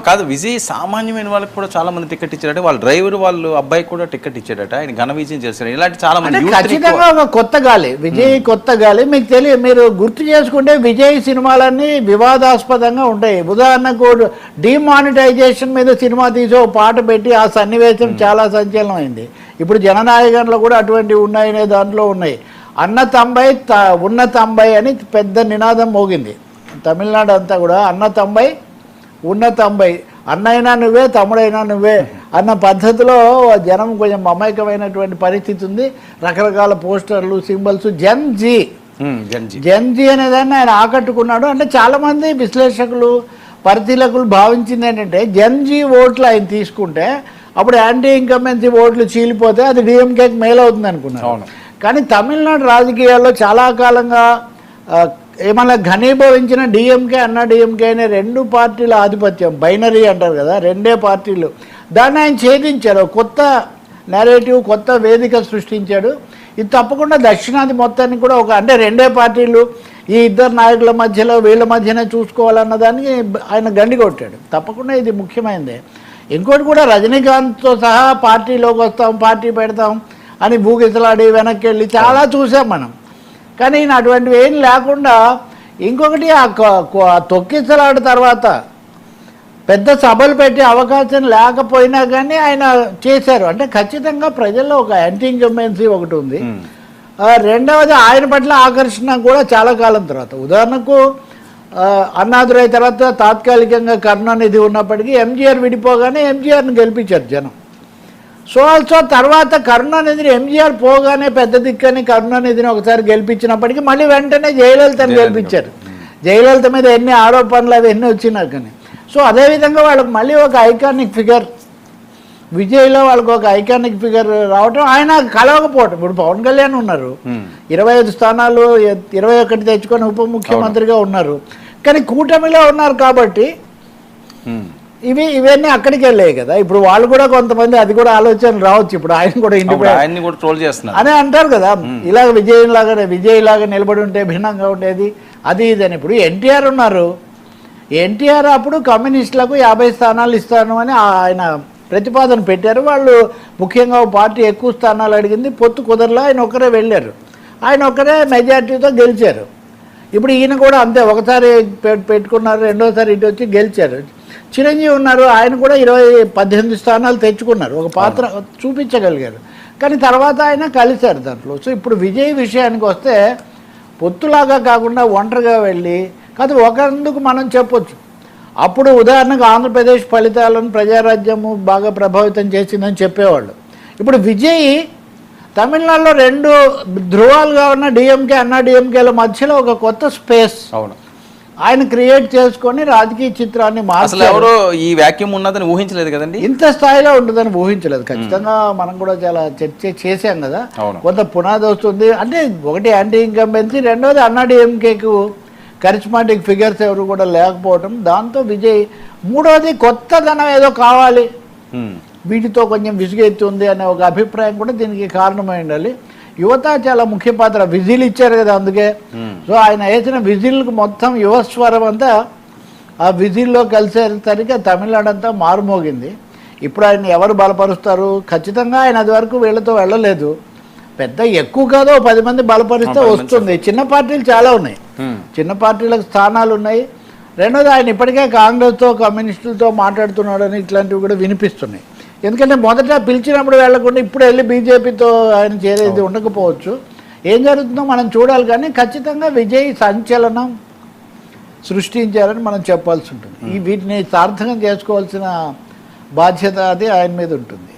కాదు విజయ్ సామాన్యమైన వాళ్ళకి కూడా చాలా మంది టికెట్ ఇచ్చారట, వాళ్ళ డ్రైవర్ వాళ్ళు అబ్బాయి కూడా టికెట్ ఇచ్చాడట, ఆయన ఘన విజయం చేశారు. ఇలాంటి చాలా మంది ఖచ్చితంగా ఒక కొత్త గాలి విజయ్, కొత్త గాలి. మీకు తెలియదు, మీరు గుర్తు చేసుకుంటే విజయ్ సినిమాలన్నీ వివాదాస్పదంగా ఉంటాయి. ఉదాహరణకు డిమానిటైజేషన్ మీద సినిమా తీసి ఒక పాట పెట్టి ఆ సన్నివేశం చాలా సంచలనం అయింది. ఇప్పుడు జననాయకంలో కూడా అటువంటివి ఉన్నాయనే దాంట్లో ఉన్నాయి. అన్న తంబై ఉన్న తంబై అని పెద్ద నినాదం మోగింది తమిళనాడు అంతా కూడా. అన్న తంబై ఉన్న తంబై, అన్నైనా నువ్వే తమ్ముడైనా నువ్వే అన్న పద్ధతిలో జనం కొంచెం మమైకమైనటువంటి పరిస్థితి ఉంది. రకరకాల పోస్టర్లు, సింబల్స్. జన్ జీ అనేదాన్ని ఆయన ఆకట్టుకున్నాడు. అంటే చాలామంది విశ్లేషకులు, పరిశీలకులు భావించింది ఏంటంటే జన్ జీ ఓట్లు ఆయన తీసుకుంటే అప్పుడు యాంటీ ఇన్కంబెన్సీ ఓట్లు చీలిపోతే అది డిఎంకేకి మేలు అవుతుంది అనుకున్నారు. కానీ తమిళనాడు రాజకీయాల్లో చాలా కాలంగా ఏమన్నా ఘనీభవించిన డిఎంకే, అన్నా డిఎంకే అనే రెండు పార్టీల ఆధిపత్యం, బైనరీ అంటారు కదా, రెండే పార్టీలు, దాన్ని ఆయన ఛేదించారు. కొత్త నేరేటివ్, కొత్త వేదిక సృష్టించాడు. ఇది తప్పకుండా దక్షిణాది మొత్తానికి కూడా అంటే రెండే పార్టీలు, ఈ ఇద్దరు నాయకుల మధ్యలో వీళ్ళ మధ్యనే చూసుకోవాలన్న దానికి ఆయన గండి కొట్టాడు. తప్పకుండా ఇది ముఖ్యమైనదే. ఇంకోటి కూడా, రజనీకాంత్తో సహా పార్టీలోకి వస్తాం, పార్టీ పెడతాం అని బూగిసలాడి వెనక్కి వెళ్ళి చాలా చూసాం మనం. కానీ ఈయన అటువంటివి ఏం లేకుండా, ఇంకొకటి ఆ తొక్కిసలాడు తర్వాత పెద్ద సభలు పెట్టే అవకాశం లేకపోయినా కానీ ఆయన చేశారు. అంటే ఖచ్చితంగా ప్రజల్లో ఒక యాంటీ ఇన్కంబెన్సీ ఒకటి ఉంది. రెండవది ఆయన పట్ల ఆకర్షణ కూడా చాలా కాలం తర్వాత. ఉదాహరణకు అన్నాదురై తర్వాత తాత్కాలికంగా కరుణానిధి ఉన్నప్పటికీ ఎంజీఆర్ విడిపోగానే ఎంజీఆర్ని గెలిపించారు జనం. సో ఆల్సో తర్వాత కరుణానిధిని ఎంజీఆర్ పోగానే పెద్ద దిక్కని కరుణానిధిని ఒకసారి గెలిపించినప్పటికీ మళ్ళీ వెంటనే జయలలితని గెలిపించారు. జయలలిత మీద ఎన్ని ఆరోపణలు అవి ఎన్ని వచ్చినా కానీ. సో అదేవిధంగా వాళ్ళకి మళ్ళీ ఒక ఐకానిక్ ఫిగర్ విజయ్లో వాళ్ళకి ఒక ఐకానిక్ ఫిగర్ రావటం, ఆయన కలవకపోవటం. ఇప్పుడు పవన్ కళ్యాణ్ ఉన్నారు, 25 స్థానాలు 21 తెచ్చుకొని ఉప ముఖ్యమంత్రిగా ఉన్నారు. కానీ కూటమిలో ఉన్నారు కాబట్టి ఇవన్నీ అక్కడికి వెళ్ళాయి కదా. ఇప్పుడు వాళ్ళు కూడా కొంతమంది అది కూడా ఆలోచన రావచ్చు. ఇప్పుడు ఆయన కూడా అనే అంటారు కదా, ఇలాగ విజయ్ లాగా నిలబడి ఉంటే భిన్నంగా ఉండేది అది ఇది అని. ఇప్పుడు ఎన్టీఆర్ ఉన్నారు, ఎన్టీఆర్ అప్పుడు కమ్యూనిస్టులకు 50 స్థానాలు ఇస్తాను అని ఆయన ప్రతిపాదన పెట్టారు. వాళ్ళు ముఖ్యంగా పార్టీ ఎక్కువ స్థానాలు అడిగింది, పొత్తు కుదరలా, ఆయన ఒక్కరే వెళ్ళారు, ఆయన ఒక్కరే మెజార్టీతో గెలిచారు. ఇప్పుడు ఈయన కూడా అంతే, ఒకసారి పెట్టుకున్నారు, రెండోసారి ఇటు వచ్చి గెలిచారు. చిరంజీవి ఉన్నారు, ఆయన కూడా 18 స్థానాలు తెచ్చుకున్నారు, ఒక పాత్ర చూపించగలిగారు. కానీ తర్వాత ఆయన కలిశారు దాంట్లో. సో ఇప్పుడు విజయ్ విషయానికి వస్తే పొత్తులాగా కాకుండా ఒంటరిగా వెళ్ళి కాదు ఒకందుకు మనం చెప్పొచ్చు. అప్పుడు ఉదాహరణకు ఆంధ్రప్రదేశ్ ఫలితాలను ప్రజారాజ్యము బాగా ప్రభావితం చేసిందని చెప్పేవాళ్ళు. ఇప్పుడు విజయ్ తమిళనాడులో 2 ధృవాలుగా ఉన్న డిఎంకే, అన్నా డిఎంకేల మధ్యలో ఒక కొత్త స్పేస్ ఆయన క్రియేట్ చేసుకొని రాజకీయ చిత్రాన్ని ఎవరో ఈ వ్యాక్యూమ్ ఉన్నదని ఊహించలేదు కదండి, ఇంత స్థాయిలో ఉంటుందని ఊహించలేదు. ఖచ్చితంగా మనం కూడా చాలా చర్చ చేశాం కదా, కొంత పునాది వస్తుంది. అంటే ఒకటి యాంటీ ఇన్కంబెన్సీ, రెండోది అన్నా డిఎంకేకు కరిస్మాటిక్ ఫిగర్స్ ఎవరు కూడా లేకపోవటం, దాంతో విజయ్. మూడోది కొత్తదనం ఏదో కావాలి, వీటితో కొంచెం విసుగెత్తుంది అనే ఒక అభిప్రాయం కూడా దీనికి కారణమై ఉండాలి. యువత చాలా ముఖ్య పాత్ర, విజిల్ ఇచ్చారు కదా అందుకే. సో ఆయన వేసిన విజిల్కి మొత్తం యువస్వరం అంతా ఆ విజిల్లో కలిసేసరికి తమిళనాడు అంతా మారుమోగింది. ఇప్పుడు ఆయన ఎవరు బలపరుస్తారు? ఖచ్చితంగా ఆయన అది వరకు వీళ్ళతో వెళ్ళలేదు, పెద్ద ఎక్కువ కాదో 10 మంది బలపరిస్తే వస్తుంది. చిన్న పార్టీలు చాలా ఉన్నాయి, చిన్న పార్టీలకు స్థానాలు ఉన్నాయి. రెండోది ఆయన ఇప్పటికే కాంగ్రెస్తో కమ్యూనిస్టులతో మాట్లాడుతున్నాడని ఇట్లాంటివి కూడా వినిపిస్తున్నాయి. ఎందుకంటే మొదట పిలిచినప్పుడు వెళ్లకుండా ఇప్పుడు వెళ్ళి బీజేపీతో ఆయన చేరేది ఉండకపోవచ్చు. ఏం జరుగుతుందో మనం చూడాలి. కానీ ఖచ్చితంగా విజయ్ సంచలనం సృష్టించారని మనం చెప్పాల్సి ఉంటుంది. వీటిని సార్థకం చేసుకోవాల్సిన బాధ్యత అది ఆయన మీద ఉంటుంది.